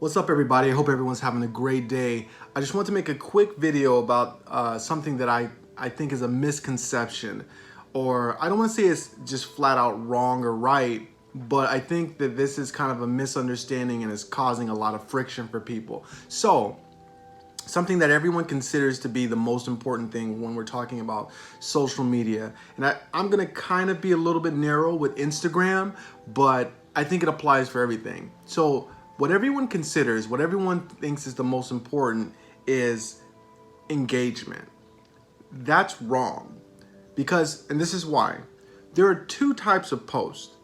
What's up, everybody? I hope everyone's having a great day. I just want to make a quick video about something that I think is a misconception, or I don't want to say it's just flat out wrong or right, but I think that this is kind of a misunderstanding and is causing a lot of friction for people. So, something that everyone considers to be the most important thing when we're talking about social media. And I'm gonna kind of be a little bit narrow with Instagram, but I think it applies for everything. So what everyone considers, what everyone thinks is the most important is engagement. That's wrong. Because, and this is why, there are two types of posts.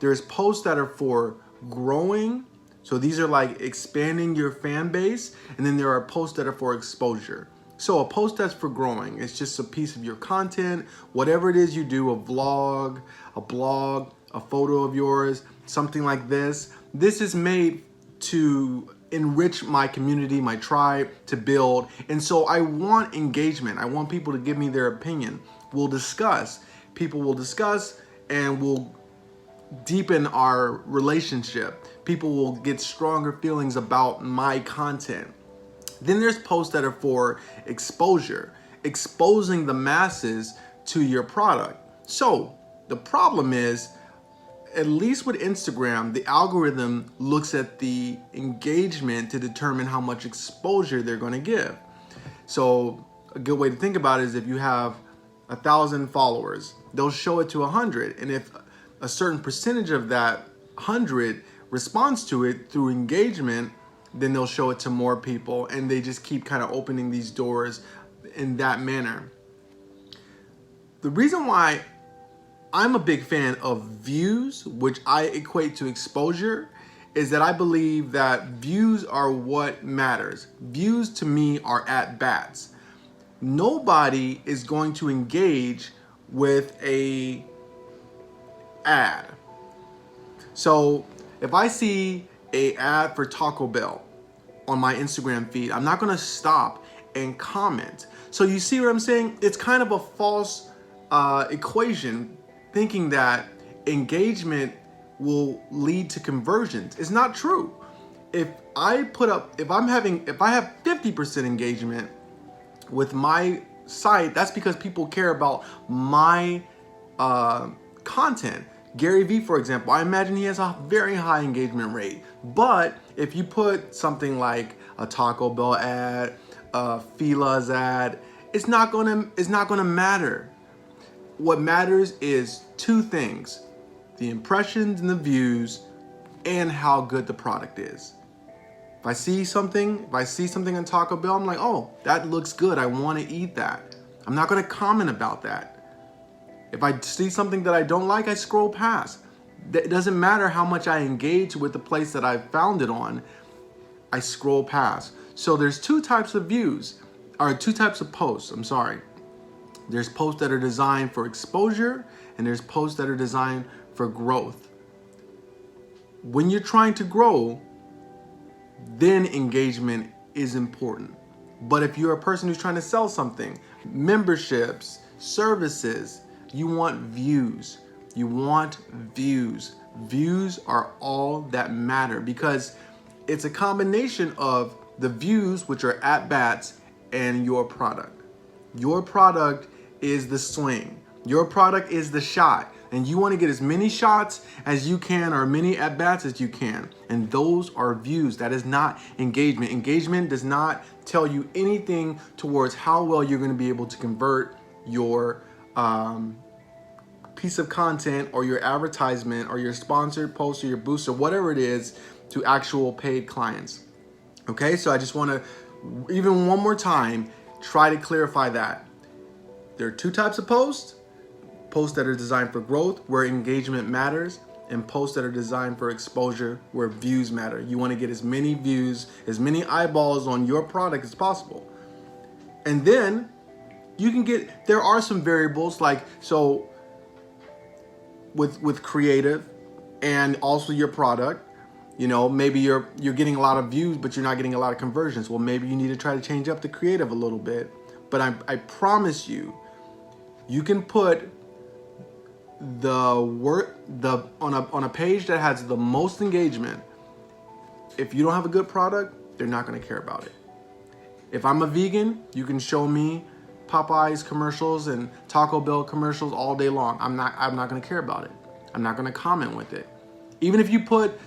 There's posts that are for growing, so these are like expanding your fan base, and then there are posts that are for exposure. So a post that's for growing, it's just a piece of your content, whatever it is you do, a vlog, a blog, a photo of yours, something like this. This is made to enrich my community, my tribe, to build. And so I want engagement. I want people to give me their opinion. We'll discuss. People will discuss and we'll deepen our relationship. People will get stronger feelings about my content. Then there's posts that are for exposure, exposing the masses to your product. So the problem is, at least with Instagram, the algorithm looks at the engagement to determine how much exposure they're going to give. So a good way to think about it is if you have 1,000 followers, they'll show it to 100. And if a certain percentage of that 100 responds to it through engagement, then they'll show it to more people, and they just keep kind of opening these doors in that manner. The reason why I'm a big fan of views, which I equate to exposure, is that I believe that views are what matters. Views to me are at bats. Nobody is going to engage with a ad. So if I see a ad for Taco Bell on my Instagram feed, I'm not gonna stop and comment. So you see what I'm saying? It's kind of a false equation, thinking that engagement will lead to conversions. It's not true. If I have 50% engagement with my site, that's because people care about my content. Gary Vee, for example, I imagine he has a very high engagement rate. But if you put something like a Taco Bell ad, a Fila's ad, it's not gonna matter. What matters is two things: the impressions and the views, and how good the product is. If I see something on Taco Bell, I'm like, oh, that looks good, I want to eat that. I'm not gonna comment about that. If I see something that I don't like, I scroll past. It doesn't matter how much I engage with the place that I found it on, I scroll past. So there's two types of views, or two types of posts, I'm sorry. There's posts that are designed for exposure, and there's posts that are designed for growth. When you're trying to grow, then engagement is important. But if you're a person who's trying to sell something, memberships, services, you want views. You want views. Views are all that matter, because it's a combination of the views, which are at bats, and your product. Your product is the swing. Your product is the shot. And you want to get as many shots as you can, or many at bats as you can. And those are views. That is not engagement. Engagement does not tell you anything towards how well you're going to be able to convert your piece of content, or your advertisement, or your sponsored post, or your boost, or whatever it is, to actual paid clients. Okay, so I just want to, even one more time, try to clarify that. There are two types of posts: posts that are designed for growth, where engagement matters, and posts that are designed for exposure, where views matter. You want to get as many views, as many eyeballs on your product as possible. And then you can get, there are some variables, like, so with creative and also your product, you know, maybe you're getting a lot of views, but you're not getting a lot of conversions. Well, maybe you need to try to change up the creative a little bit. But I promise you, you can put the work on a page that has the most engagement, if you don't have a good product, they're not going to care about it. If I'm a vegan, you can show me Popeyes commercials and Taco Bell commercials all day long. I'm not going to care about it. I'm not going to comment with it. Even if you put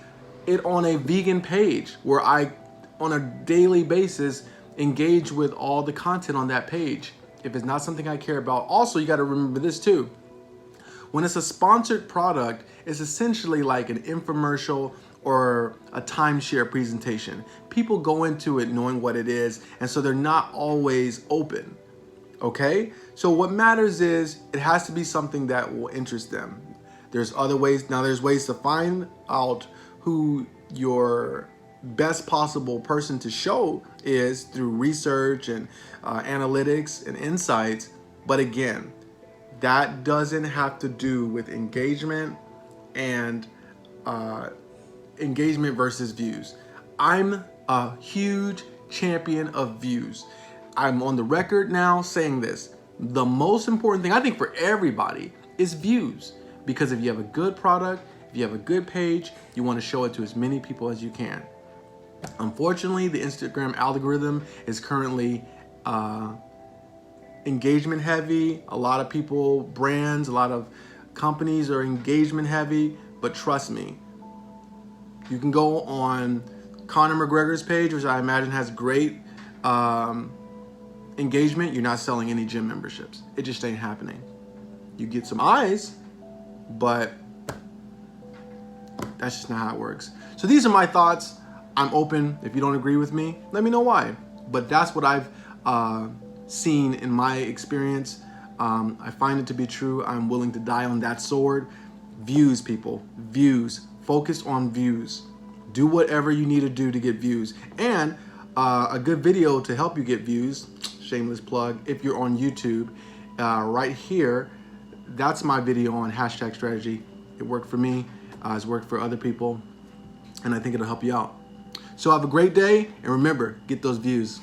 it on a vegan page where I, on a daily basis, engage with all the content on that page. If it's not something I care about, also you got to remember this too. When it's a sponsored product, it's essentially like an infomercial or a timeshare presentation. People go into it knowing what it is, and so they're not always open. Okay? So what matters is it has to be something that will interest them. There's other ways. Now there's ways to find out who your best possible person to show is through research and analytics and insights. But again, that doesn't have to do with engagement and engagement versus views. I'm a huge champion of views. I'm on the record now saying this. The most important thing I think for everybody is views, because if you have a good product, if you have a good page, you want to show it to as many people as you can. Unfortunately, the Instagram algorithm is currently engagement heavy. A lot of people, brands, a lot of companies are engagement heavy, but trust me, you can go on Conor McGregor's page, which I imagine has great engagement. You're not selling any gym memberships. It just ain't happening. You get some eyes, but that's just not how it works. So these are my thoughts. I'm open. If you don't agree with me, let me know why. But that's what I've seen in my experience. I find it to be true. I'm willing to die on that sword. Views, people. Views. Focus on views. Do whatever you need to do to get views. And a good video to help you get views, shameless plug, if you're on YouTube, right here, that's my video on hashtag strategy. It worked for me. It's worked for other people. And I think it'll help you out. So have a great day. And remember, get those views.